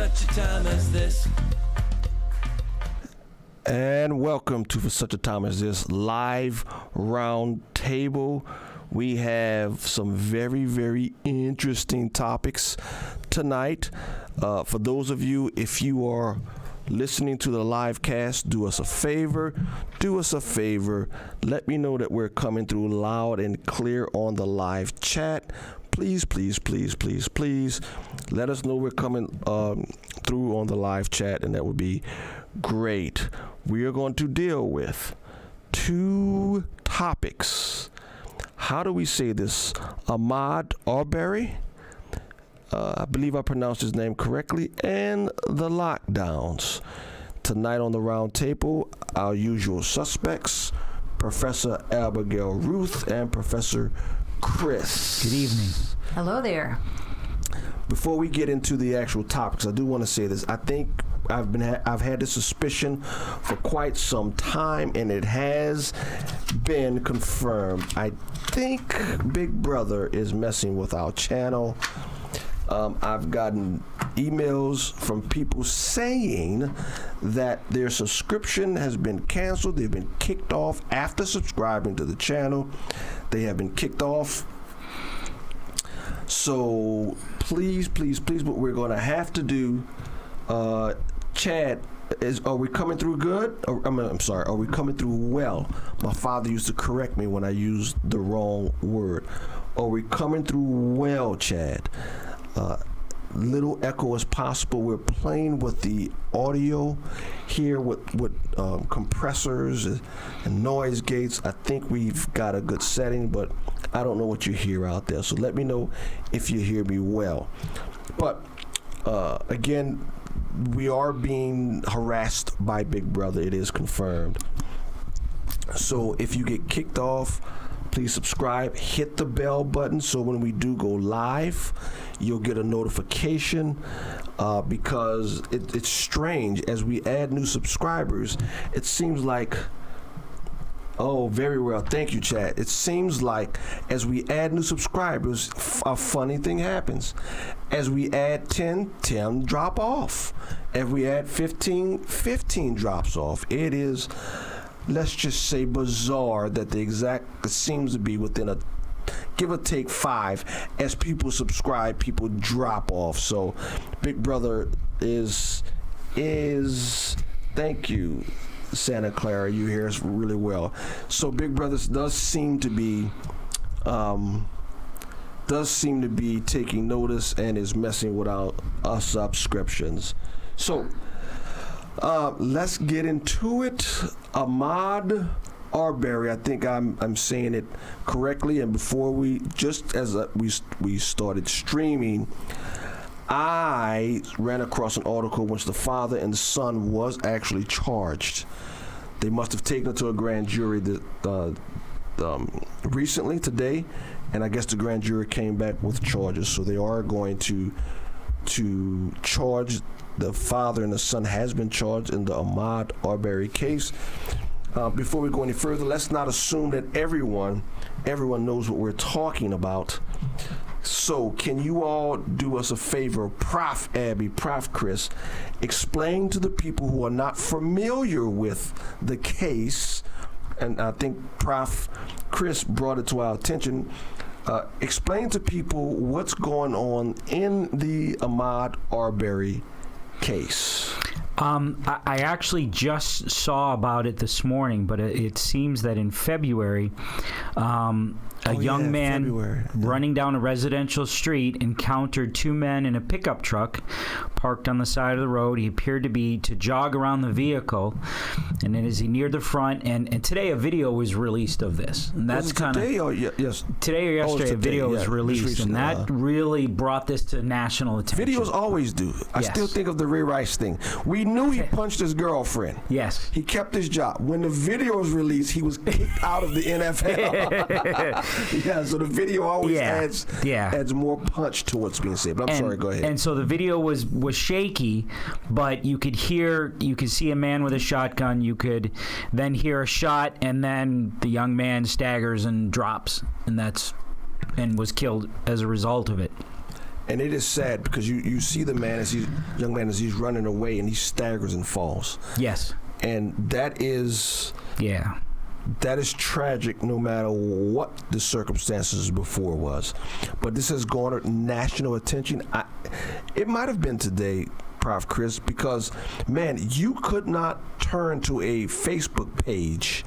such a time as this. And welcome to For Such a Time as This live round table. We have some very, very interesting topics tonight. For those of you, if you are listening to the live cast, do us a favor. Let me know that we're coming through loud and clear on the live chat. Please, let us know we're coming through on the live chat, and that would be great. We are going to deal with two topics. How do we say this? Ahmaud Arbery, I believe I pronounced his name correctly, and the lockdowns. Tonight on the round table, our usual suspects, Professor Abigail Ruth and Professor Chris. Good evening. Hello there. Before we get into the actual topics, I do want to say this. I think I've had this suspicion for quite some time, and it has been confirmed. I think Big Brother is messing with our channel. I've gotten emails from people saying that their subscription has been canceled. They've been kicked off after subscribing to the channel. They have been kicked off. So please, what we're going to have to do, Chad, are we coming through good? I'm sorry, are we coming through well? My father used to correct me when I used the wrong word. Are we coming through well, Chad? Little echo as possible. We're playing with the audio here with compressors and noise gates. I think we've got a good setting, but I don't know what you hear out there. So let me know if you hear me well. But again, we are being harassed by Big Brother. It is confirmed. So if you get kicked off, please subscribe, hit the bell button so when we do go live, you'll get a notification because it's strange. As we add new subscribers, it seems like, oh, very well. Thank you, Chad. It seems like as we add new subscribers, a funny thing happens. As we add 10 drop off. If we add 15 drops off. It is, let's just say, bizarre that it seems to be within a give or take 5. As people subscribe, people drop off. So Big Brother is thank you, Santa Clara. You hear us really well. So Big Brother does seem to be taking notice and is messing with our subscriptions. So let's get into it. Ahmaud Arbery, I think I'm saying it correctly. And before we started streaming, I ran across an article in which the father and the son was actually charged. They must have taken it to a grand jury recently, today, and I guess the grand jury came back with charges. So they are going to charge the father, and the son has been charged in the Ahmaud Arbery case. Before we go any further, let's not assume that everyone knows what we're talking about. So can you all do us a favor, Prof. Abby, Prof. Chris, explain to the people who are not familiar with the case, and I think Prof. Chris brought it to our attention, explain to people what's going on in the Ahmaud Arbery case. I actually just saw about it this morning, but it seems that in February, a young man running down a residential street encountered two men in a pickup truck parked on the side of the road. He appeared to jog around the vehicle, and then as he neared the front, and today a video was released of this, and that's kind of today or yes, today or yesterday a video was released, and that really brought this to national attention. Videos always do. I still think of the Ray Rice thing. We knew he punched his girlfriend. Yes, he kept his job. When the video was released, he was kicked out of the NFL. Yeah, so the video always adds more punch to what's being said. But I'm sorry, go ahead. And so the video was shaky, but you could see a man with a shotgun. You could then hear a shot, and then the young man staggers and drops, and was killed as a result of it. And it is sad because you see the young man as he's running away and he staggers and falls. Yes. And that is tragic no matter what the circumstances before was. But this has garnered national attention. It might have been today, Prof. Chris, because, man, you could not turn to a Facebook page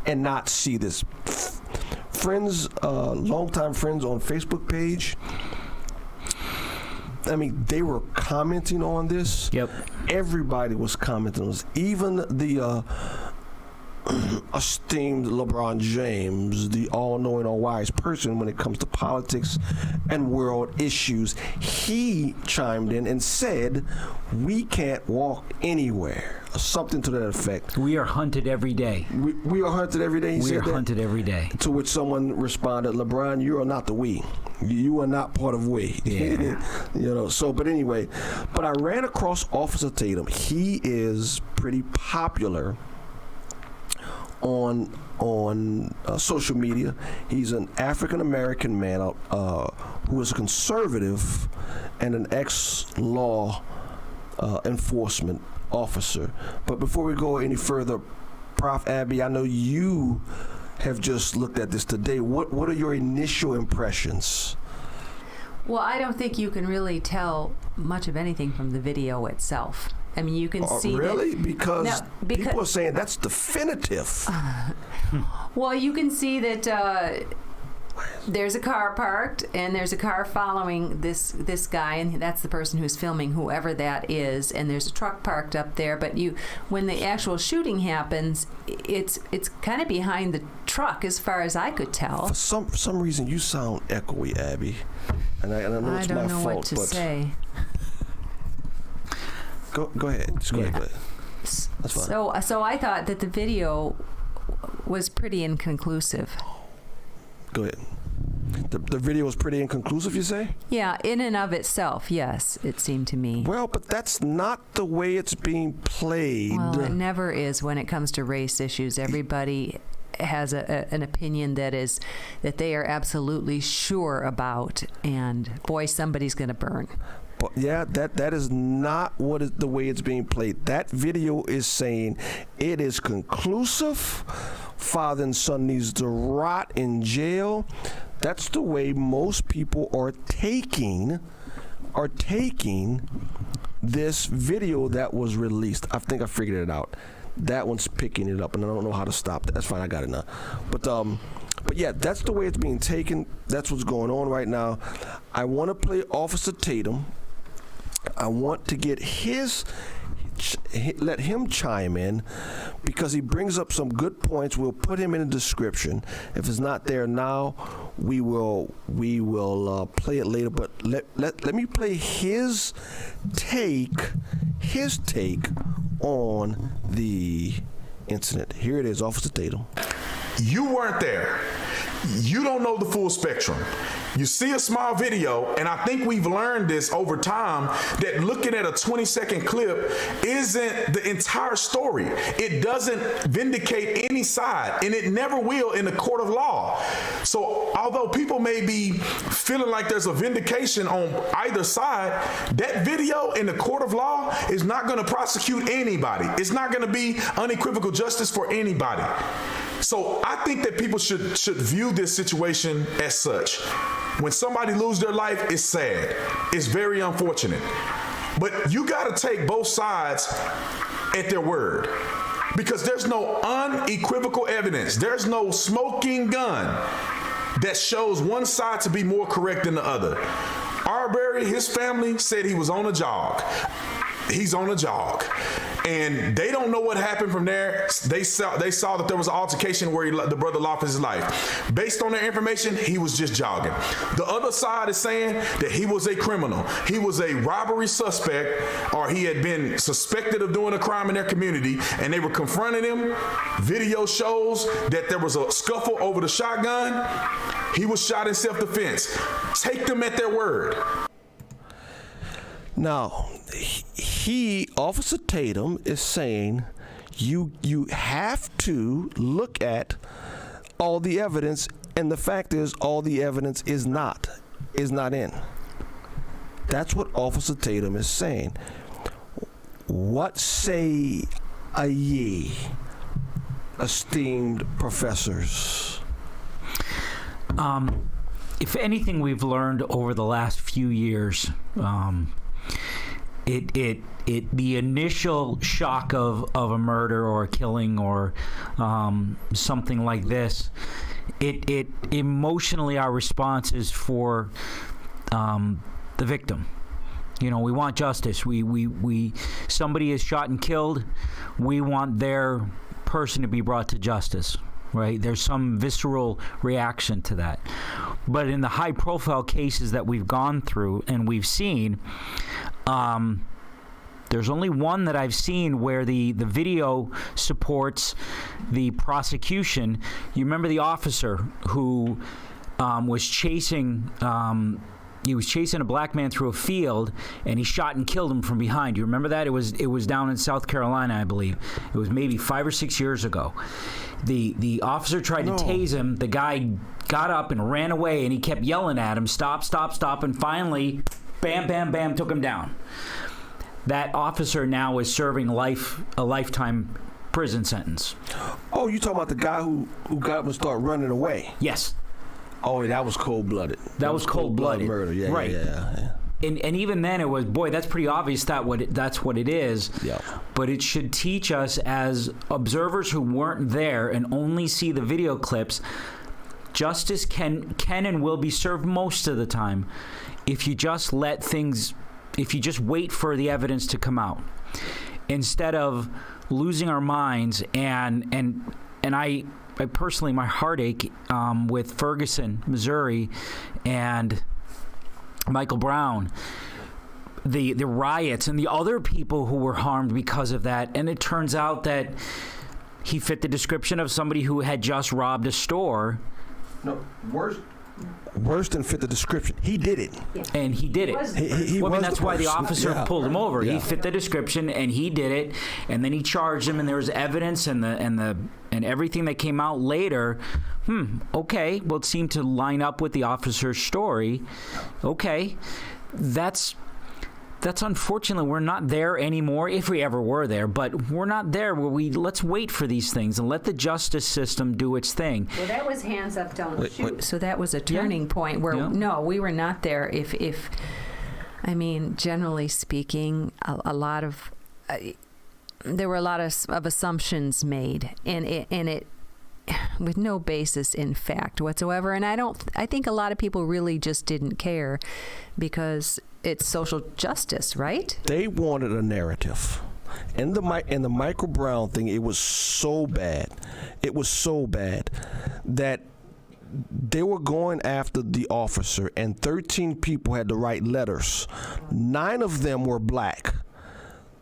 and not see this. Friends, longtime friends on Facebook page, I mean, they were commenting on this. Yep. Everybody was commenting on this. Even the esteemed LeBron James, the all-knowing, all-wise person when it comes to politics and world issues, he chimed in and said, we can't walk anywhere. Something to that effect. We are hunted every day. We are hunted every day. We are hunted every day. To which someone responded, LeBron, you are not the we. You are not part of we. Yeah. But anyway, I ran across Officer Tatum. He is pretty popular on social media. He's an African American man who is a conservative and an ex-law enforcement officer. But before we go any further, Prof. Abby, I know you have just looked at this today. What are your initial impressions? Well, I don't think you can really tell much of anything from the video itself. I mean, you can see really? Because people are saying that's definitive. Well, you can see that there's a car parked, and there's a car following this guy, and that's the person who's filming, whoever that is. And there's a truck parked up there. But when the actual shooting happens, it's kind of behind the truck, as far as I could tell. For some reason, you sound echoey, Abby, and I know it's my fault. I don't know what to say. Go ahead. Just go ahead. That's fine. So I thought that the video was pretty inconclusive. Go ahead. The video was pretty inconclusive, you say? Yeah, in and of itself, yes, it seemed to me. Well, but that's not the way it's being played. Well, it never is when it comes to race issues. Everybody has an opinion that they are absolutely sure about, and boy, somebody's going to burn. Yeah, that is not the way it's being played. That video is saying it is conclusive. Father and son needs to rot in jail. That's the way most people are taking this video that was released. I think I figured it out. That one's picking it up, and I don't know how to stop that. That's fine. I got it now. But yeah, that's the way it's being taken. That's what's going on right now. I want to play Officer Tatum. I want to get let him chime in because he brings up some good points. We'll put him in the description. If it's not there now, we will play it later. But let me play his take on the incident. Here it is, Officer Tatum. You weren't there. You don't know the full spectrum. You see a small video, and I think we've learned this over time, that looking at a 20-second clip isn't the entire story. It doesn't vindicate any side, and it never will in the court of law. So although people may be feeling like there's a vindication on either side, that video in the court of law is not going to prosecute anybody. It's not going to be unequivocal justice for anybody. So I think that people should view this situation as such. When somebody loses their life, it's sad. It's very unfortunate. But you got to take both sides at their word, because there's no unequivocal evidence. There's no smoking gun that shows one side to be more correct than the other. Arbery, his family said he was on a jog. He's on a jog. And they don't know what happened from there. They saw that there was an altercation where the brother lost his life. Based on their information, he was just jogging. The other side is saying that he was a criminal. He was a robbery suspect, or he had been suspected of doing a crime in their community, and they were confronting him. Video shows that there was a scuffle over the shotgun. He was shot in self-defense. Take them at their word. Now, Officer Tatum is saying you have to look at all the evidence, and the fact is all the evidence is not in. That's what Officer Tatum is saying. What say ye, esteemed professors? If anything we've learned over the last few years, the initial shock of a murder or a killing or something like this, it emotionally our response is for the victim. You know, we want justice. We somebody is shot and killed. We want their person to be brought to justice. Right? There's some visceral reaction to that. But in the high-profile cases that we've gone through and we've seen, there's only one that I've seen where the video supports the prosecution. You remember the officer who was chasing... he was chasing a black man through a field, and he shot and killed him from behind. You remember that? It was down in South Carolina, I believe. It was maybe 5 or 6 years ago. The officer tried to tase him. The guy got up and ran away, and he kept yelling at him, "Stop, stop, stop!" And finally, bam, bam, bam, took him down. That officer now is serving a lifetime prison sentence. Oh, you talking about the guy who got up and started running away? Yes. Oh, that was cold-blooded. That was cold-blooded murder. Yeah, right. Yeah. And even then it was, boy, that's pretty obvious that's what it is. Yeah. But it should teach us as observers who weren't there and only see the video clips, justice can and will be served most of the time if you just if you just wait for the evidence to come out. Instead of losing our minds and I personally, my heartache with Ferguson, Missouri, and Michael Brown, the riots, and the other people who were harmed because of that. And it turns out that he fit the description of somebody who had just robbed a store. No, worse than fit the description. He did it. Yeah. And he did it. That's why the officer pulled him over. Yeah. He fit the description, and he did it. And then he charged him, and there was evidence, and everything that came out later. Okay, well, it seemed to line up with the officer's story. Okay, that's unfortunately we're not there anymore, if we ever were there, but we're not there where let's wait for these things and let the justice system do its thing. Well, that was hands up, don't shoot. So that was a turning point where, no, we were not there. If I mean, generally speaking, a lot of, there were a lot of assumptions made, and it with no basis in fact whatsoever. And I think a lot of people really just didn't care because it's social justice, right? They wanted a narrative. In the Michael Brown thing, it was so bad. It was so bad that they were going after the officer, and 13 people had to write letters. 9 of them were black.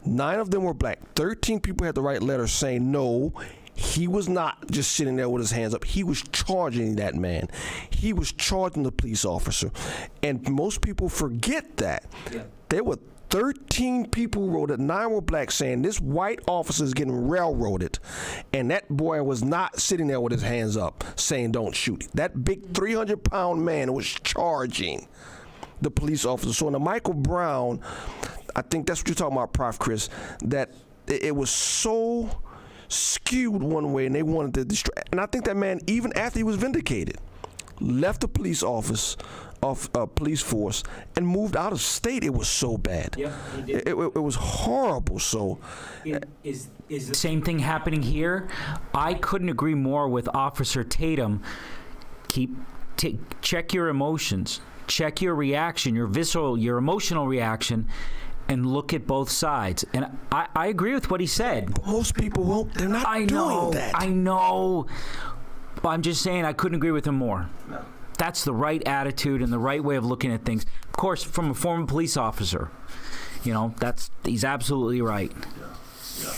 13 people had to write letters saying no. He was not just sitting there with his hands up. He was charging that man. He was charging the police officer. And most people forget that. Yeah. There were 13 people who wrote it. 9 were black, saying this white officer is getting railroaded. And that boy was not sitting there with his hands up saying don't shoot. That big 300-pound man was charging the police officer. So in the Michael Brown, I think that's what you're talking about, Prof. Chris, that it was so skewed one way, and they wanted to destroy. And I think that man, even after he was vindicated, left the police police force, and moved out of state. It was so bad. Yeah, it was horrible. So, is the same thing happening here? I couldn't agree more with Officer Tatum. Check your emotions, check your reaction, your visceral, your emotional reaction, and look at both sides. And I agree with what he said. But most people won't. They're not doing that. I know. But I'm just saying I couldn't agree with him more. No. That's the right attitude and the right way of looking at things. Of course, from a former police officer, he's absolutely right. Yeah.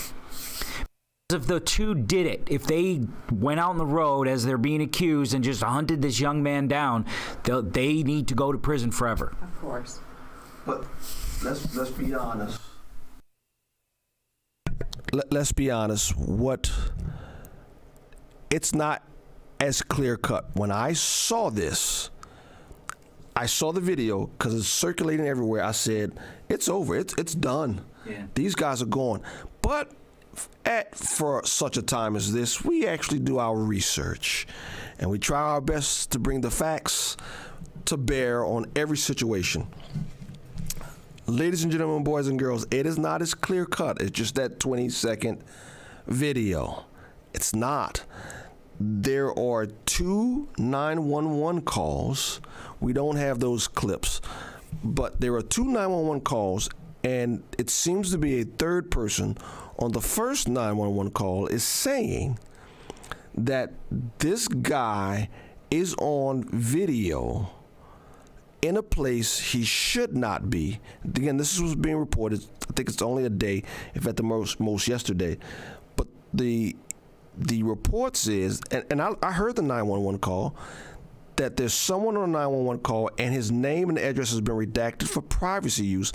If the two did it, if they went out on the road as they're being accused and just hunted this young man down, they need to go to prison forever. Of course. But let's be honest. Let's be honest. It's not as clear cut. When I saw this, I saw the video because it's circulating everywhere. I said, it's over. It's done. Yeah. These guys are gone. But for such a time as this, we actually do our research. And we try our best to bring the facts to bear on every situation. Ladies and gentlemen, boys and girls, it is not as clear cut as just that 20-second video. It's not. There are 2 911 calls. We don't have those clips, but there are 2 911 calls, and it seems to be a third person on the first 911 call is saying that this guy is on video in a place he should not be. Again, this was being reported. I think it's only a day, if at the most yesterday. But the report says, and I heard the 911 call, that there's someone on a 911 call and his name and address has been redacted for privacy use,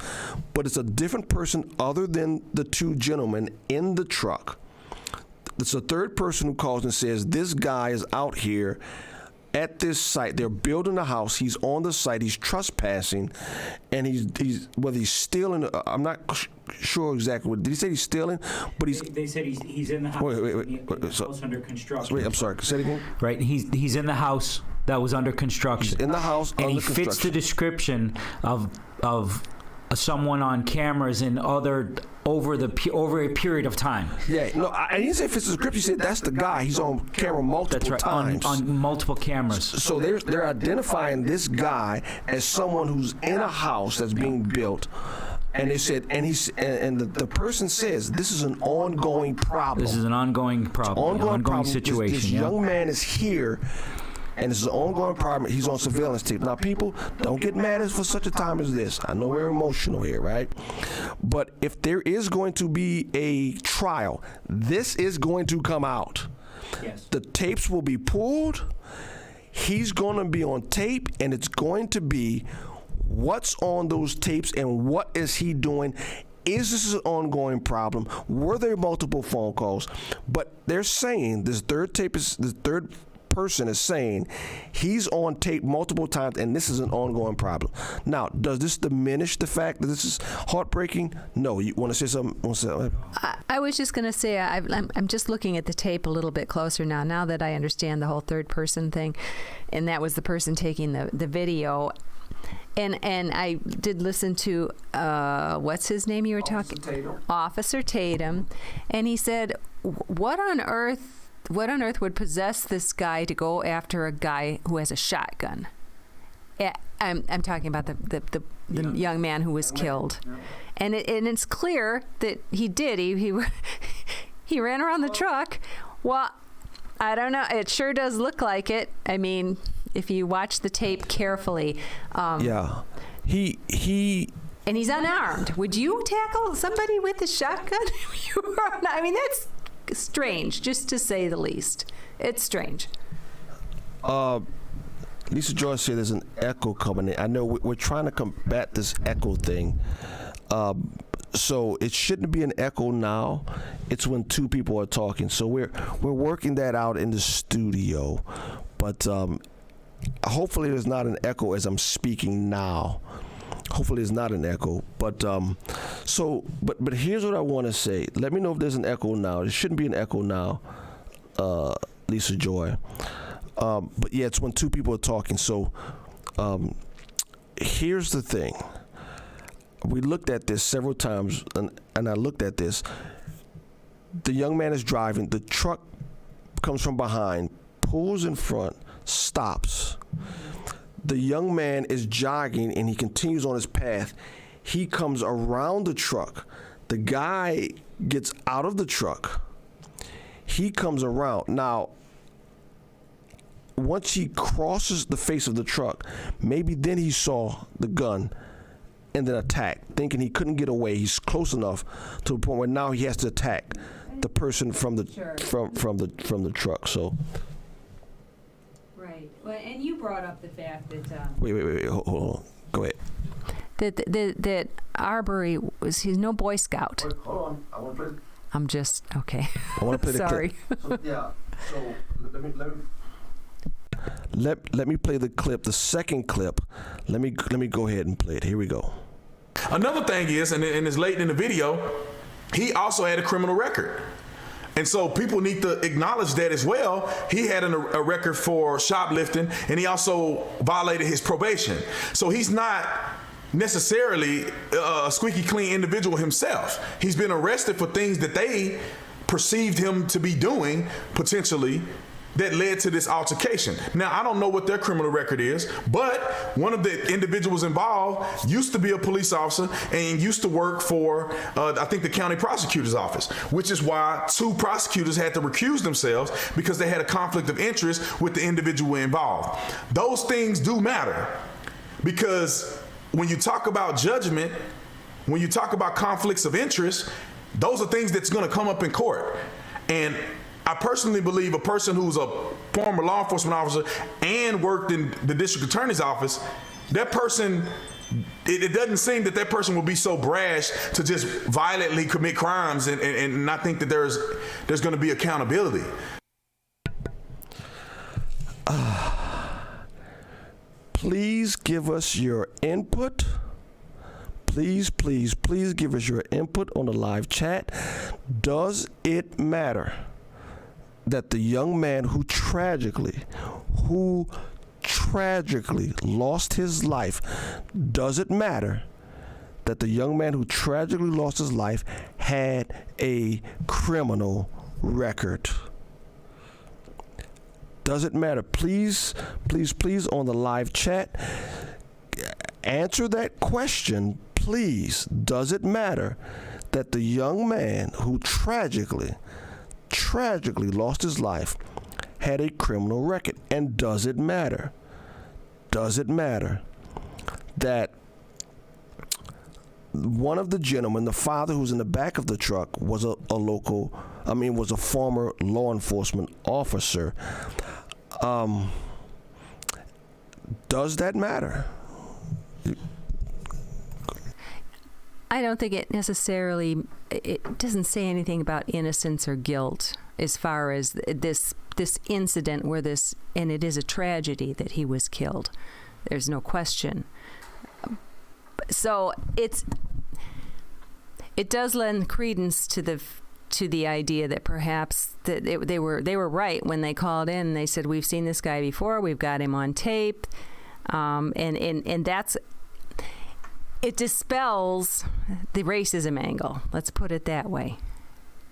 but it's a different person other than the 2 gentlemen in the truck. It's a third person who calls and says, this guy is out here at this site. They're building a house. He's on the site. He's trespassing, and he's whether he's stealing. I'm not sure exactly what. Did he say he's stealing? But They said he's in the house. Wait. House under construction. Wait, I'm sorry. Say it again. Right. He's in the house that was under construction. He's in the house and under he fits the description of someone on cameras and other over a period of time. Yeah, no, I didn't say fits the script. You said that's the guy. He's on camera multiple times. On multiple cameras. So they're identifying this guy as someone who's in a house that's being built. And they said, and the person says, this is an ongoing problem. This is an ongoing problem. Ongoing situation. This young man is here, and this is an ongoing problem. He's on surveillance tape. Now, people, don't get mad for such a time as this. I know we're emotional here, right? But if there is going to be a trial, this is going to come out. Yes. The tapes will be pulled. He's going to be on tape, and it's going to be what's on those tapes and what is he doing. Is this an ongoing problem? Were there multiple phone calls? But they're saying the third person is saying he's on tape multiple times and this is an ongoing problem. Now, does this diminish the fact that this is heartbreaking? No. You want to say something? I was just going to say I'm just looking at the tape a little bit closer now that I understand the whole third person thing, and that was the person taking the video. And I did listen to what's his name you were talking? Officer Tatum, and he said, "What on earth would possess this guy to go after a guy who has a shotgun?" I'm talking about the young man who was killed, and it's clear that he did. He ran around the truck. Well, I don't know. It sure does look like it. I mean, if you watch the tape carefully. Yeah. And he's unarmed. Would you tackle somebody with a shotgun? I mean, that's strange, just to say the least. It's strange. Lisa Joyce said there's an echo coming in. I know we're trying to combat this echo thing. So it shouldn't be an echo now. It's when 2 people are talking. So we're working that out in the studio. But hopefully there's not an echo as I'm speaking now. Hopefully it's not an echo. But but here's what I want to say. Let me know if there's an echo now. There shouldn't be an echo now, Lisa Joy. But yeah, it's when 2 people are talking. So here's the thing. We looked at this several times, and I looked at this. The young man is driving. The truck comes from behind, pulls in front, stops. The young man is jogging, and he continues on his path. He comes around the truck. The guy gets out of the truck. He comes around. Now, once he crosses the face of the truck, maybe then he saw the gun and then attacked, thinking he couldn't get away. He's close enough to the point where now he has to attack the person from the from the truck. So. Right. Well, and you brought up the fact that. Wait. Hold on. Go ahead. That Arbery he's no Boy Scout. Wait, hold on. I want to play. I'm just okay. I want to play the Sorry. clip. So, yeah. So Let me play the clip, the second clip. Let me go ahead and play it. Here we go. Another thing is, and it's late in the video, he also had a criminal record. And so people need to acknowledge that as well. He had a record for shoplifting, and he also violated his probation. So he's not necessarily a squeaky clean individual himself. He's been arrested for things that they perceived him to be doing, potentially, that led to this altercation. Now, I don't know what their criminal record is, but one of the individuals involved used to be a police officer and used to work for, I think, the county prosecutor's office, which is why 2 prosecutors had to recuse themselves because they had a conflict of interest with the individual involved. Those things do matter because when you talk about judgment, when you talk about conflicts of interest, those are things that's going to come up in court. And I personally believe a person who's a former law enforcement officer and worked in the district attorney's office, that person, it doesn't seem that that person will be so brash to just violently commit crimes and not think that there's going to be accountability. Please give us your input. Please give us your input on the live chat. Does it matter that the young man who tragically lost his life, does it matter that the young man who tragically lost his life had a criminal record? Does it matter? Please, on the live chat, answer that question, please. Does it matter that the young man who tragically lost his life had a criminal record? And does it matter that one of the gentlemen, the father who's in the back of the truck, was a former law enforcement officer? Does that matter? I don't think it necessarily, it doesn't say anything about innocence or guilt as far as this incident where and it is a tragedy that he was killed. There's no question. So it does lend credence to the idea that perhaps that they were right when they called in and they said, we've seen this guy before, we've got him on tape, and that's, it dispels the racism angle, let's put it that way,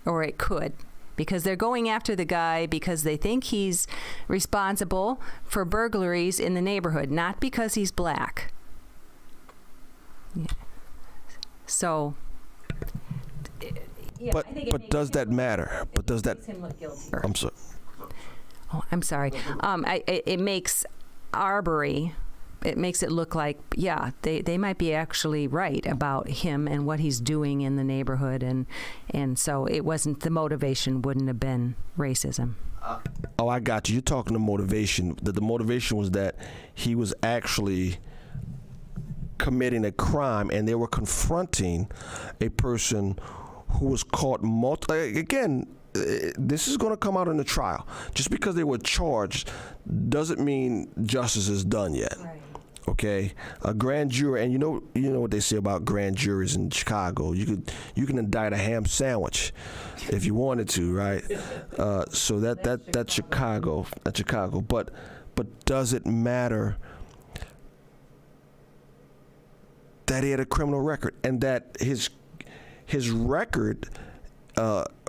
or it could, because they're going after the guy because they think he's responsible for burglaries in the neighborhood, not because he's black. Yeah. So yeah, but does that matter? But does that? I'm sorry. Oh, I'm sorry. It makes Arbery. It makes it look like, yeah, they might be actually right about him and what he's doing in the neighborhood, and so it wasn't, the motivation wouldn't have been racism. Oh, I got you. You're talking the motivation. The motivation was that he was actually committing a crime, and they were confronting a person who was caught again. This is going to come out in the trial. Just because they were charged doesn't mean justice is done yet. Right. Okay, a grand jury, and you know what they say about grand juries in Chicago. You can indict a ham sandwich if you wanted to, right? So that's Chicago. That's Chicago. But does it matter that he had a criminal record and that his record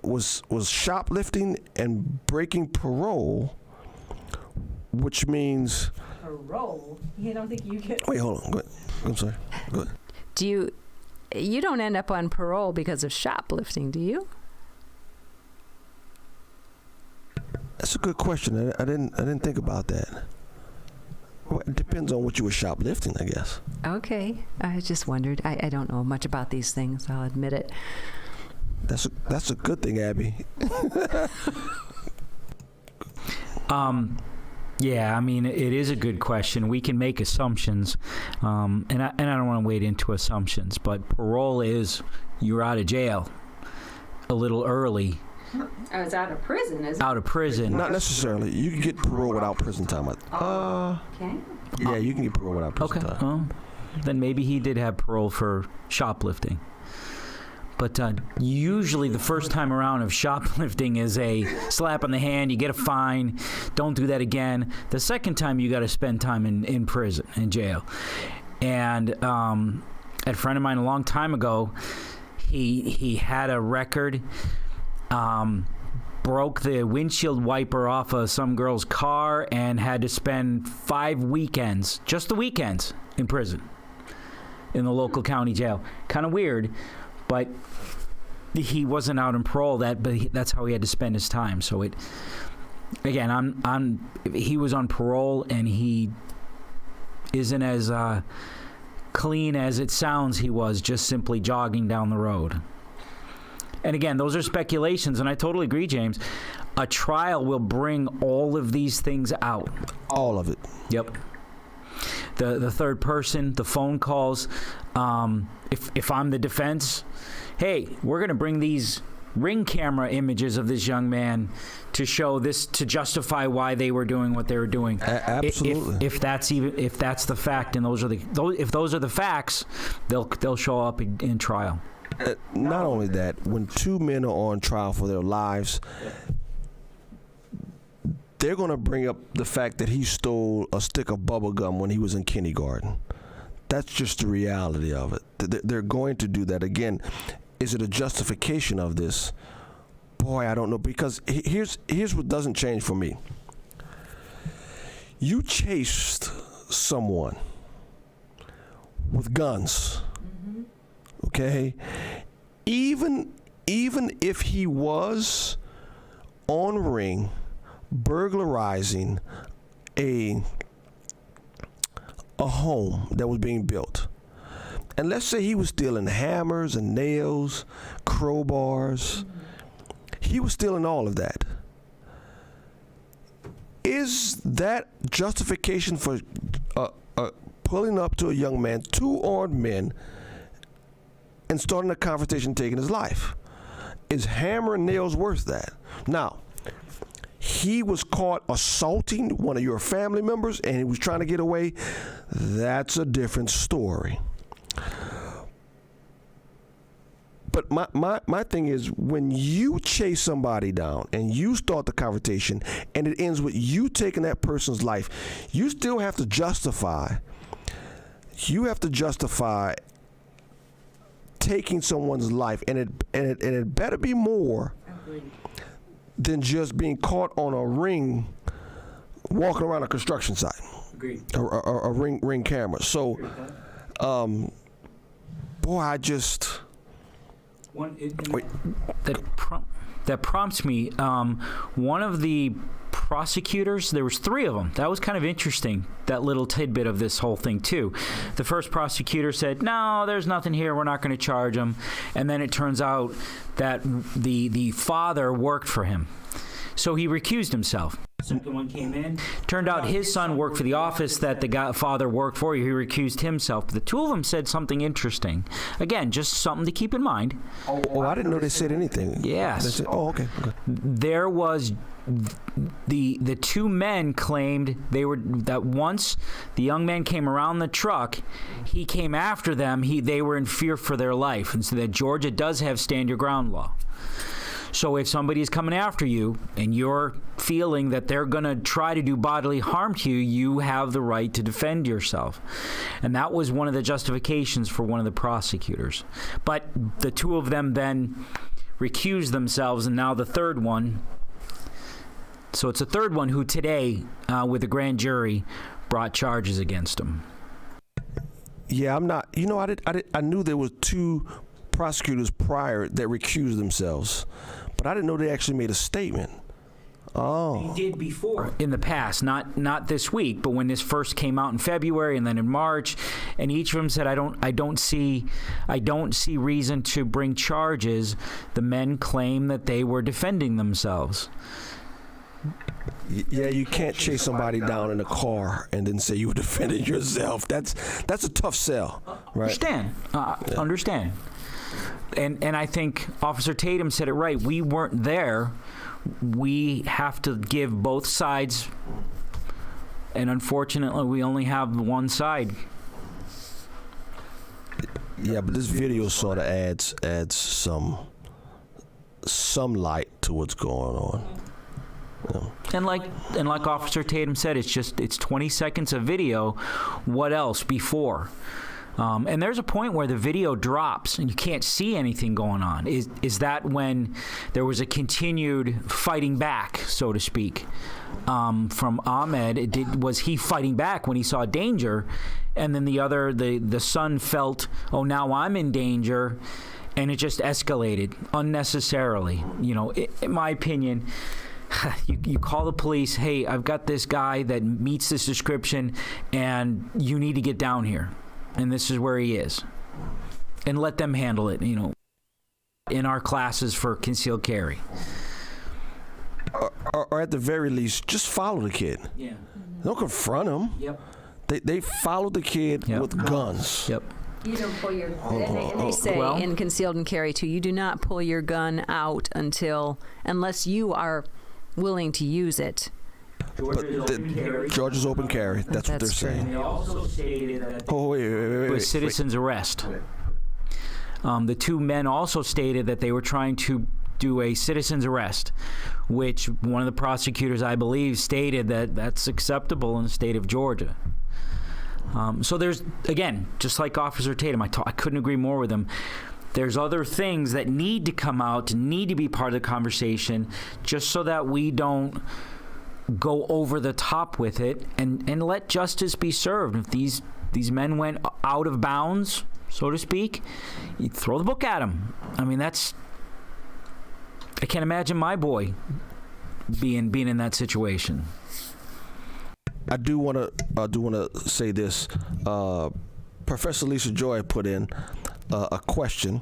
was shoplifting and breaking parole, which means parole. You don't think you get? Wait, hold on. Go ahead. I'm sorry. Go ahead. You don't end up on parole because of shoplifting, do you? That's a good question. I didn't think about that. Well, it depends on what you were shoplifting, I guess. Okay, I just wondered. I don't know much about these things, I'll admit it. That's a good thing, Abby. Yeah, I mean, it is a good question. We can make assumptions, and I don't want to wade into assumptions, but parole is you're out of jail a little early, Oh, it's out of prison, isn't it? Out of prison. Not necessarily. You can get parole without prison time. Okay. Yeah, you can get parole without prison time. Well, then maybe he did have parole for shoplifting. But usually the first time around of shoplifting is a slap on the hand. You get a fine. Don't do that again. The second time you got to spend time in prison, in jail. And a friend of mine a long time ago, he had a record, broke the windshield wiper off of some girl's car and had to spend 5 weekends, just the weekends, in prison in the local county jail. Kind of weird. But he wasn't out on parole. That's how he had to spend his time. So he was on parole, and he isn't as clean as it sounds he was, just simply jogging down the road. And again, those are speculations, and I totally agree, James. A trial will bring all of these things out. All of it. Yep. The third person, the phone calls. If I'm the defense, hey, we're going to bring these Ring camera images of this young man to show this, to justify why they were doing what they were doing. Absolutely. If that's the fact, and if those are the facts, they'll show up in trial. Not only that, when two men are on trial for their lives, they're going to bring up the fact that he stole a stick of bubble gum when he was in kindergarten. That's just the reality of it. They're going to do that. Again, is it a justification of this? Boy, I don't know, because here's what doesn't change for me. You chased someone with guns, okay? Even if he was on ring burglarizing a home that was being built, and let's say he was stealing hammers and nails, crowbars, he was stealing all of that. Is that justification for pulling up to a young man, two armed men, and starting a conversation, taking his life? Is hammer and nails worth that? Now, he was caught assaulting one of your family members and he was trying to get away. That's a different story. But my thing is, when you chase somebody down and you start the conversation and it ends with you taking that person's life, you still have to justify. You have to justify taking someone's life, and it better be more than just being caught on a ring walking around a construction site. Agreed. A ring camera. So, boy, I just... That prompts me. One of the prosecutors, there was 3 of them. That was kind of interesting, that little tidbit of this whole thing, too. The first prosecutor said, no, there's nothing here. We're not going to charge him. And then it turns out that the father worked for him. So he recused himself. Second one came in. Turned out his son worked for the office that the father worked for. He recused himself. The 2 of them said something interesting. Again, just something to keep in mind. Oh, I didn't know they said anything. Yes. Said, okay. There was the 2 men claimed that once the young man came around the truck, he came after them. They were in fear for their life, and so that Georgia does have stand your ground law. So if somebody is coming after you and you're feeling that they're going to try to do bodily harm to you, you have the right to defend yourself. And that was one of the justifications for one of the prosecutors. But the 2 of them then recused themselves, and now the third one. So it's a third one who today, with the grand jury, brought charges against him. Yeah, I'm not. You know, I knew there were 2 prosecutors prior that recused themselves, but I didn't know they actually made a statement. Oh, they did before in the past, not this week, but when this first came out in February and then in March, and each of them said, I don't see reason to bring charges. The men claim that they were defending themselves. Yeah, you can't chase somebody down in a car and then say you were defending yourself. That's a tough sell, right? Understand. and I think Officer Tatum said it right. We weren't there. We have to give both sides, and unfortunately, we only have one side. Yeah, but this video sort of adds some light to what's going on. Yeah. And like Officer Tatum said, it's 20 seconds of video. What else before? And there's a point where the video drops and you can't see anything going on. Is that when there was a continued fighting back, so to speak, from Ahmed? Was he fighting back when he saw danger, and then the son felt, oh, now I'm in danger, and it just escalated unnecessarily? You know, in my opinion. You call the police, hey, I've got this guy that meets this description, and you need to get down here. And this is where he is. And let them handle it, you know, in our classes for concealed carry. Or at the very least, just follow the kid. Yeah. Don't confront him. Yep. They followed the kid with guns. Yep. You don't pull your and they say in concealed and carry too, you do not pull your gun out unless you are willing to use it. Georgia's open carry. That's what they're saying. They also stated that it was citizen's arrest. The two men also stated that they were trying to do a citizen's arrest, which one of the prosecutors, I believe, stated that that's acceptable in the state of Georgia. So there's, again, just like Officer Tatum, I couldn't agree more with him. There's other things that need to come out, need to be part of the conversation, just so that we don't go over the top with it and let justice be served. If these men went out of bounds, so to speak, you throw the book at them. I mean, I can't imagine my boy being in that situation. I do want to say this. Professor Lisa Joy put in a question.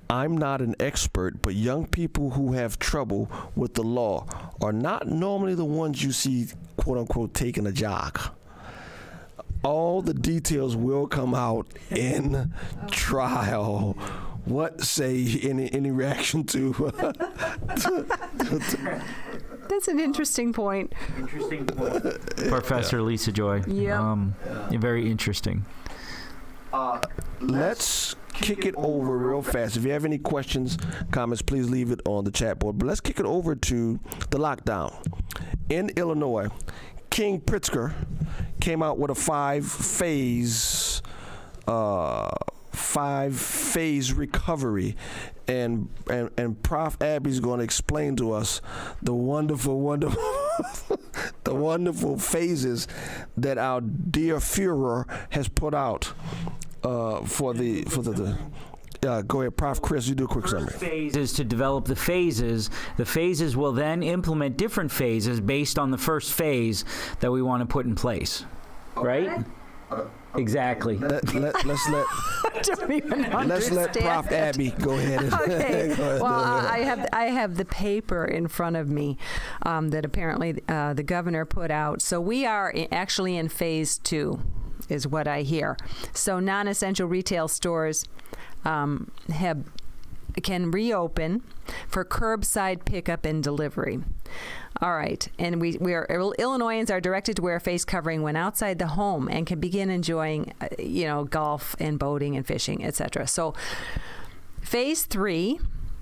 I'm not an expert, but young people who have trouble with the law are not normally the ones you see, quote unquote, taking a jog. All the details will come out in trial. What say any reaction to? That's an interesting point. Professor Lisa Joy. Yeah. Very interesting. Let's kick it over real fast. If you have any questions, comments, please leave it on the chat board. But let's kick it over to the lockdown. In Illinois, King Pritzker came out with a five-phase recovery, and Prof. Abby's going to explain to us the wonderful the wonderful phases that our dear Führer has put out for the go ahead, Prof. Chris, you do a quick summary. First phase is to develop the phases. The phases will then implement different phases based on the first phase that we want to put in place. Right? Exactly. Let's let Prof. Abby go ahead. Okay. Well, I have the paper in front of me that apparently the governor put out. So we are actually in phase 2, is what I hear. So non-essential retail stores can reopen for curbside pickup and delivery. All right, and Illinoisans are directed to wear a face covering when outside the home and can begin enjoying, golf and boating and fishing, etc. So, phase 3,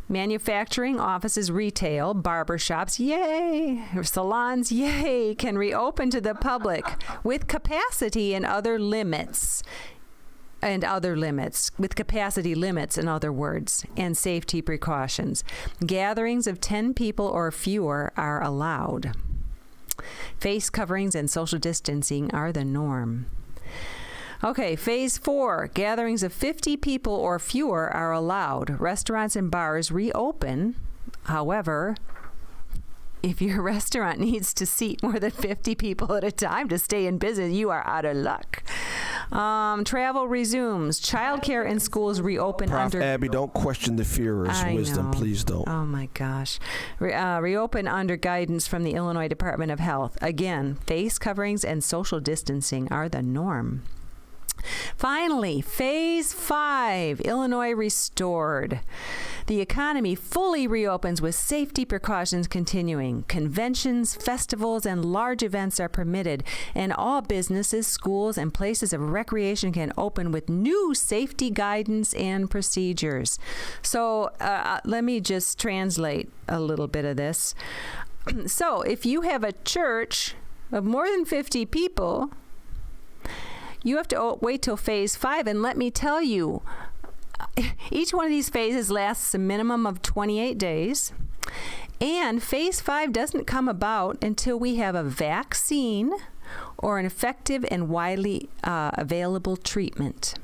manufacturing, offices, retail, barbershops, yay, salons, yay, can reopen to the public with capacity and other limits. With capacity limits, in other words, and safety precautions. Gatherings of 10 people or fewer are allowed. Face coverings and social distancing are the norm. Okay, phase 4, gatherings of 50 people or fewer are allowed. Restaurants and bars reopen. However, if your restaurant needs to seat more than 50 people at a time to stay in business, you are out of luck. Travel resumes. Childcare in schools reopen Prof. Abby, don't question the Führer's wisdom. Please don't. Oh, my gosh. Reopen under guidance from the Illinois Department of Health. Again, face coverings and social distancing are the norm. Finally, Phase 5, Illinois restored. The economy fully reopens with safety precautions continuing. Conventions, festivals, and large events are permitted, and all businesses, schools, and places of recreation can open with new safety guidance and procedures. So let me just translate a little bit of this. So if you have a church of more than 50 people, you have to wait till Phase 5, and let me tell you, each one of these phases lasts a minimum of 28 days, and Phase 5 doesn't come about until we have a vaccine or an effective and widely available treatment.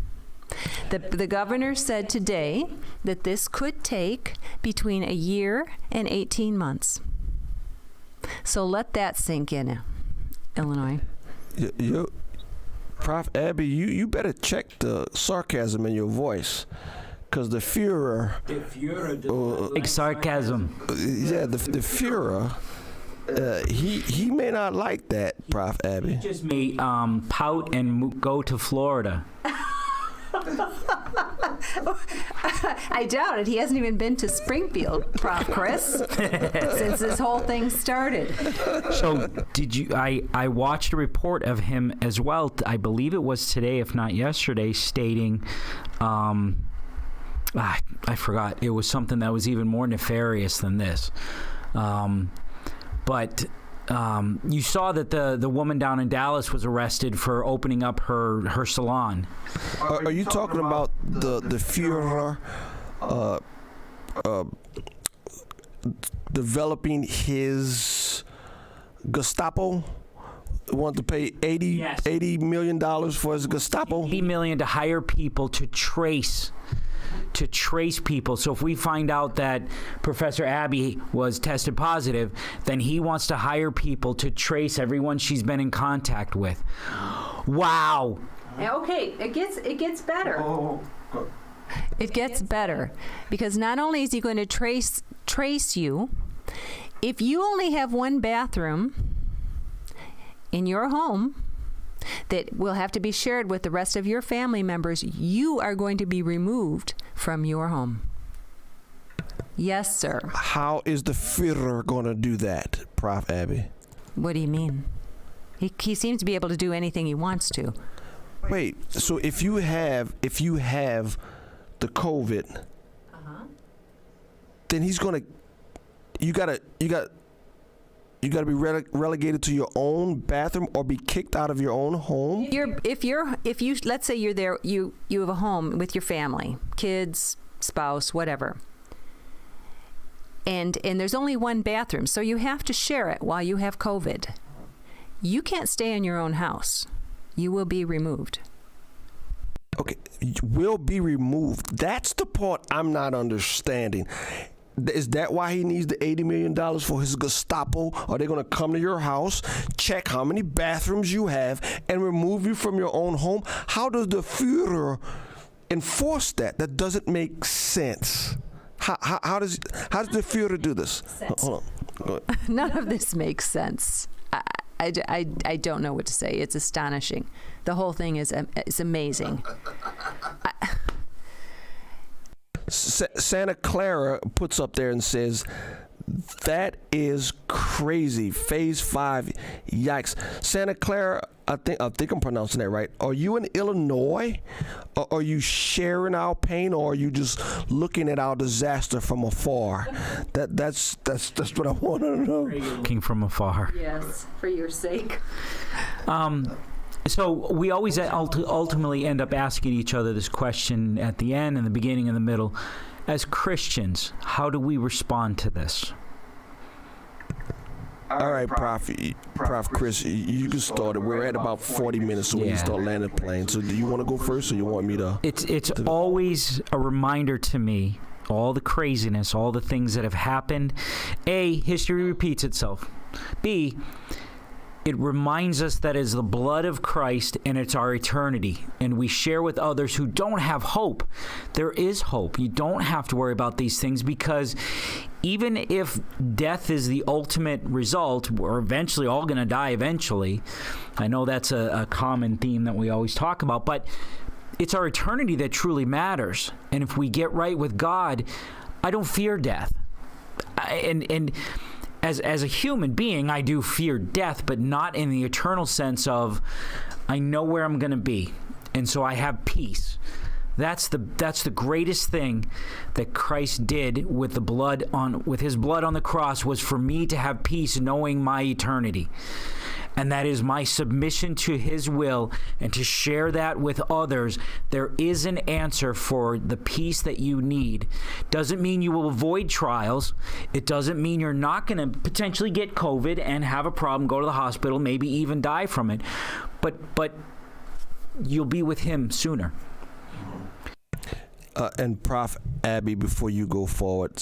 The governor said today that this could take between a year and 18 months. So let that sink in, Illinois. Prof. Abby, you better check the sarcasm in your voice, because the Führer... Big sarcasm. Yeah, the Führer, he may not like that, Prof. Abby. He just may pout and go to Florida. I doubt it. He hasn't even been to Springfield, Prof. Chris, since this whole thing started. So did you? I watched a report of him as well. I believe it was today, if not yesterday, stating, I forgot. It was something that was even more nefarious than this. But you saw that the woman down in Dallas was arrested for opening up her salon. Are you talking about the Führer developing his Gestapo? Want to pay $80 million for his Gestapo? $80 million to hire people to trace people. So if we find out that Professor Abby was tested positive, then he wants to hire people to trace everyone she's been in contact with. Wow. Okay, it gets better. It gets better, because not only is he going to trace you, if you only have one bathroom in your home that will have to be shared with the rest of your family members, you are going to be removed from your home. Yes, sir. How is the Führer going to do that, Prof. Abby? What do you mean? He seems to be able to do anything he wants to. Wait, so if you have the COVID, then he's going to you got to be relegated to your own bathroom or be kicked out of your own home? If you let's say you're there, you have a home with your family, kids, spouse, whatever. And there's only one bathroom, so you have to share it while you have COVID. You can't stay in your own house. You will be removed. Okay, will be removed. That's the part I'm not understanding. Is that why he needs the $80 million for his Gestapo? Are they going to come to your house, check how many bathrooms you have, and remove you from your own home? How does the Führer enforce that? That doesn't make sense. How does the Führer do this? Hold on. Go ahead. None of this makes sense. I don't know what to say. It's astonishing. The whole thing is amazing. Santa Clara puts up there and says, that is crazy. Phase 5, yikes. Santa Clara, I think I'm pronouncing that right. Are you in Illinois? Or are you sharing our pain, or are you just looking at our disaster from afar? That's what I want to know. Looking from afar. Yes, for your sake. So we always ultimately end up asking each other this question at the end and the beginning and the middle. As Christians, how do we respond to this? All right, Prof. Chris, you can start it. We're at about 40 minutes, so we can start landing the plane. So do you want to go first, or you want me to? It's always a reminder to me, all the craziness, all the things that have happened. A, history repeats itself. B, it reminds us that it's the blood of Christ and it's our eternity. And we share with others who don't have hope. There is hope. You don't have to worry about these things, because even if death is the ultimate result, we're eventually all going to die eventually. I know that's a common theme that we always talk about, but it's our eternity that truly matters. And if we get right with God, I don't fear death. And as a human being, I do fear death, but not in the eternal sense of I know where I'm going to be, and so I have peace. That's the greatest thing that Christ did with his blood on the cross, was for me to have peace knowing my eternity. And that is my submission to his will, and to share that with others. There is an answer for the peace that you need. Doesn't mean you will avoid trials. It doesn't mean you're not going to potentially get COVID and have a problem, go to the hospital, maybe even die from it. But you'll be with him sooner. And Prof. Abby, before you go forward,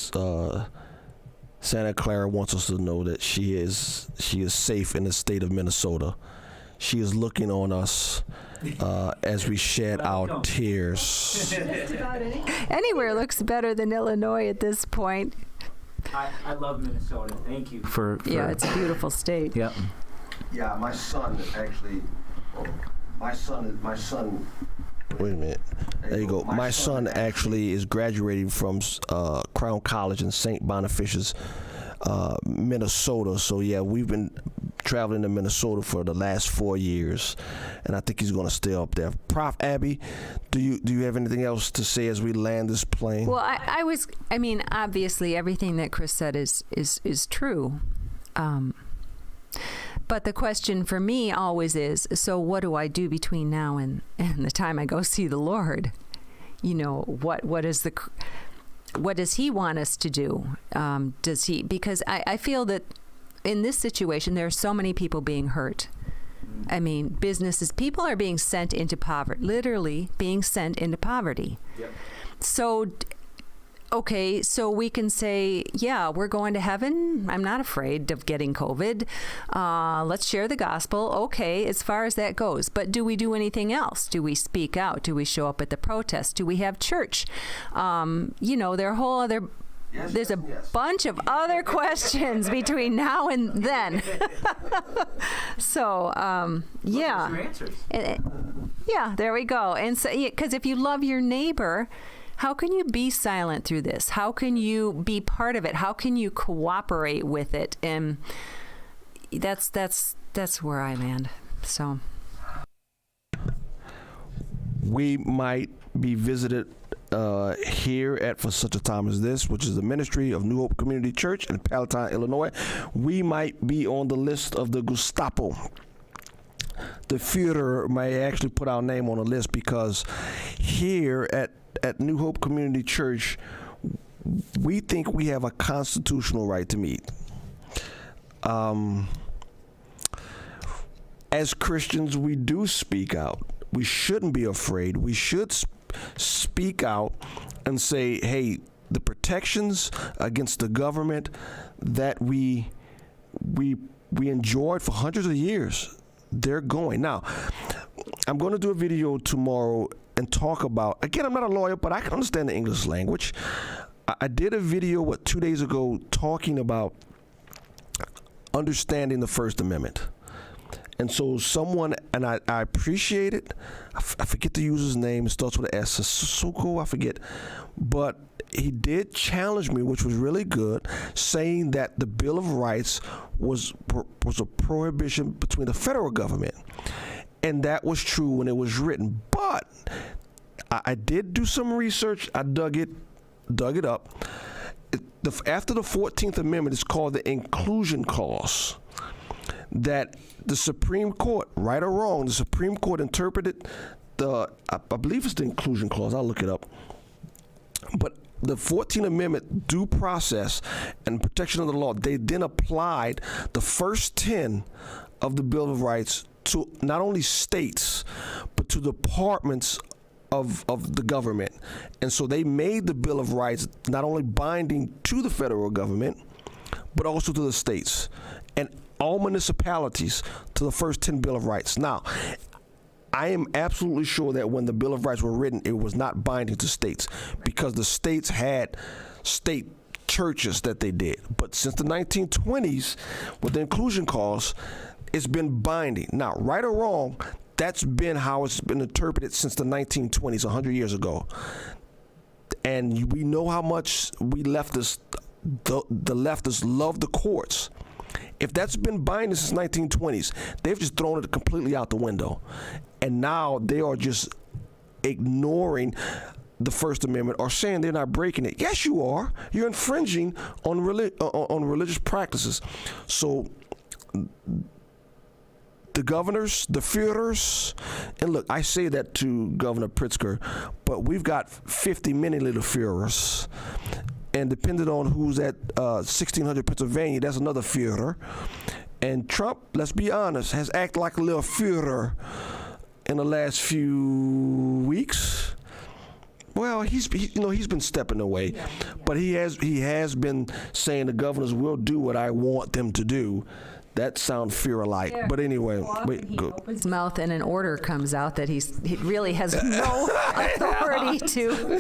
Santa Clara wants us to know that she is safe in the state of Minnesota. She is looking on us as we shed our tears. Anywhere looks better than Illinois at this point. I love Minnesota. Thank you for Yeah, it's a beautiful state. Yeah. Yeah, my son actually. My son. Wait a minute. There you go. My son actually is graduating from Crown College in St. Bonifacius, Minnesota. So yeah, we've been traveling to Minnesota for the last 4 years, and I think he's going to stay up there. Prof. Abby, do you have anything else to say as we land this plane? Well, I mean, obviously everything that Chris said is true. But the question for me always is, so what do I do between now and the time I go see the Lord? You know, what does he want us to do? Because I feel that in this situation, there are so many people being hurt. I mean, people are being sent into poverty, literally being sent into poverty. Yep. So, okay, so we can say, yeah, we're going to heaven. I'm not afraid of getting COVID. Let's share the gospel. Okay, as far as that goes. But do we do anything else? Do we speak out? Do we show up at the protest? Do we have church? You know, there are whole other... There's a bunch of other questions between now and then. So, yeah. What's your answers? Yeah, there we go. And so, because if you love your neighbor, how can you be silent through this? How can you be part of it? How can you cooperate with it? And that's where I land. So we might be visited here at For Such a Time as This, which is the ministry of New Hope Community Church in Palatine, Illinois. We might be on the list of the Gestapo. The Führer may actually put our name on the list, because here at New Hope Community Church, we think we have a constitutional right to meet. As Christians, we do speak out. We shouldn't be afraid. We should speak out and say, hey, the protections against the government that we enjoyed for hundreds of years, they're going. Now, I'm going to do a video tomorrow and talk about, again, I'm not a lawyer, but I can understand the English language. I did a video, 2 days ago, talking about understanding the First Amendment. And so someone, and I appreciate it, I forget the user's name, it starts with an S, Soko, I forget, but he did challenge me, which was really good, saying that the Bill of Rights was a prohibition between the federal government. And that was true when it was written. But I did do some research. I dug it up. After the 14th Amendment, it's called the Inclusion Clause. That the Supreme Court, right or wrong, the Supreme Court interpreted I believe it's the Inclusion Clause. I'll look it up. But the 14th Amendment, due process and protection of the law, they then applied the first 10 of the Bill of Rights to not only states, but to departments of the government. And so they made the Bill of Rights not only binding to the federal government, but also to the states. And all municipalities to the first 10 Bill of Rights. Now, I am absolutely sure that when the Bill of Rights were written, it was not binding to states because the states had state churches that they did. But since the 1920s, with the inclusion clause, it's been binding. Now, right or wrong, that's been how it's been interpreted since the 1920s, 100 years ago. And we know how much the leftists love the courts. If that's been binding since 1920s, they've just thrown it completely out the window. And now they are just ignoring the First Amendment or saying they're not breaking it. Yes, you are. You're infringing on religious practices. So the governors, the Führers, and look, I say that to Governor Pritzker, but we've got 50 many little Führers. And depending on who's at 1600 Pennsylvania, that's another Führer. And Trump, let's be honest, has acted like a little Führer in the last few weeks. Well, he's been stepping away, but he has been saying the governors will do what I want them to do. That sounds Führer-like. Yeah. But anyway, he opens his mouth and an order comes out that he really has no authority to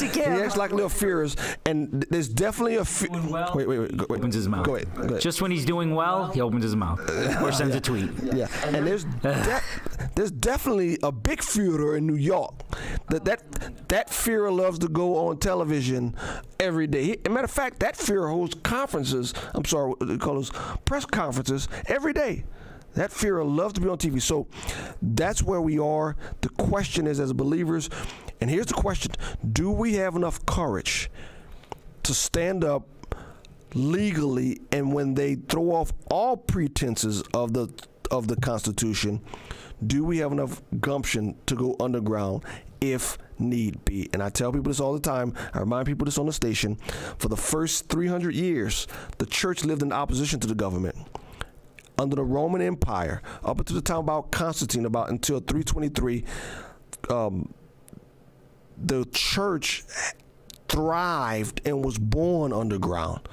give. He acts like little Führers, and there's definitely a wait. Opens his mouth. Go ahead. Just when he's doing well, he opens his mouth or sends a tweet. Yeah, and there's definitely a big Führer in New York. That Führer loves to go on television every day. As a matter of fact, that Führer holds conferences. I'm sorry, what they call those press conferences every day. That Führer loves to be on TV. So that's where we are. The question is, as believers, and here's the question: do we have enough courage to stand up legally, and when they throw off all pretenses of the Constitution, do we have enough gumption to go underground if need be? And I tell people this all the time. I remind people this on the station. For the first 300 years, the church lived in opposition to the government. Under the Roman Empire, up until the time about Constantine, until 323, the church thrived and was born underground.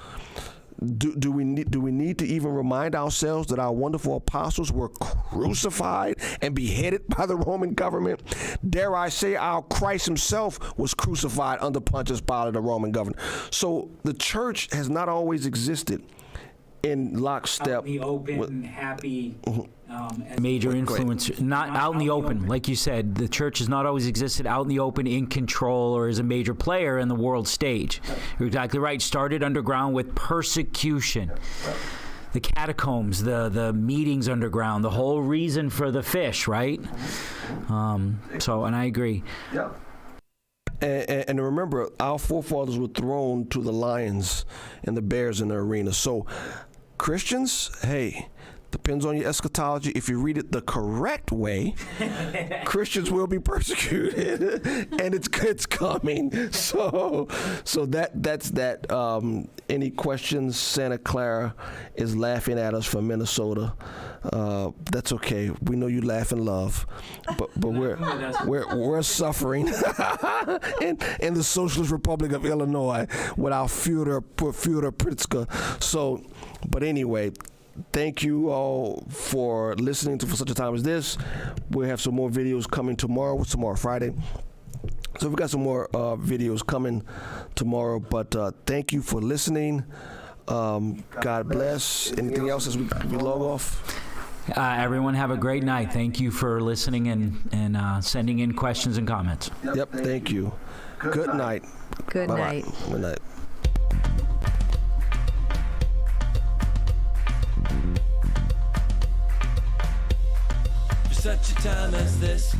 Do we need to even remind ourselves that our wonderful apostles were crucified and beheaded by the Roman government? Dare I say, our Christ himself was crucified under Pontius Pilate, the Roman governor. So the church has not always existed in lockstep. Out in the open, happy, major influence. Not out in the open. Like you said, the church has not always existed out in the open, in control, or as a major player in the world stage. You're exactly right. Started underground with persecution. The catacombs, the meetings underground, the whole reason for the fish, right? And I agree. Yeah. And remember, our forefathers were thrown to the lions and the bears in the arena. So Christians, hey, depends on your eschatology. If you read it the correct way, Christians will be persecuted, and it's coming. So that's that. Any questions? Santa Clara is laughing at us from Minnesota. That's okay. We know you laugh and love, but we're suffering in the Socialist Republic of Illinois with our Führer Pritzker. So, but anyway. Thank you all for listening for such a time as this. We'll have some more videos coming tomorrow. What's tomorrow? Friday. So we've got some more videos coming tomorrow. But thank you for listening. God bless. Anything else as we log off? Everyone have a great night. Thank you for listening and sending in questions and comments. Yep. Thank you. Good night. Good night. Good night. Such a time as this.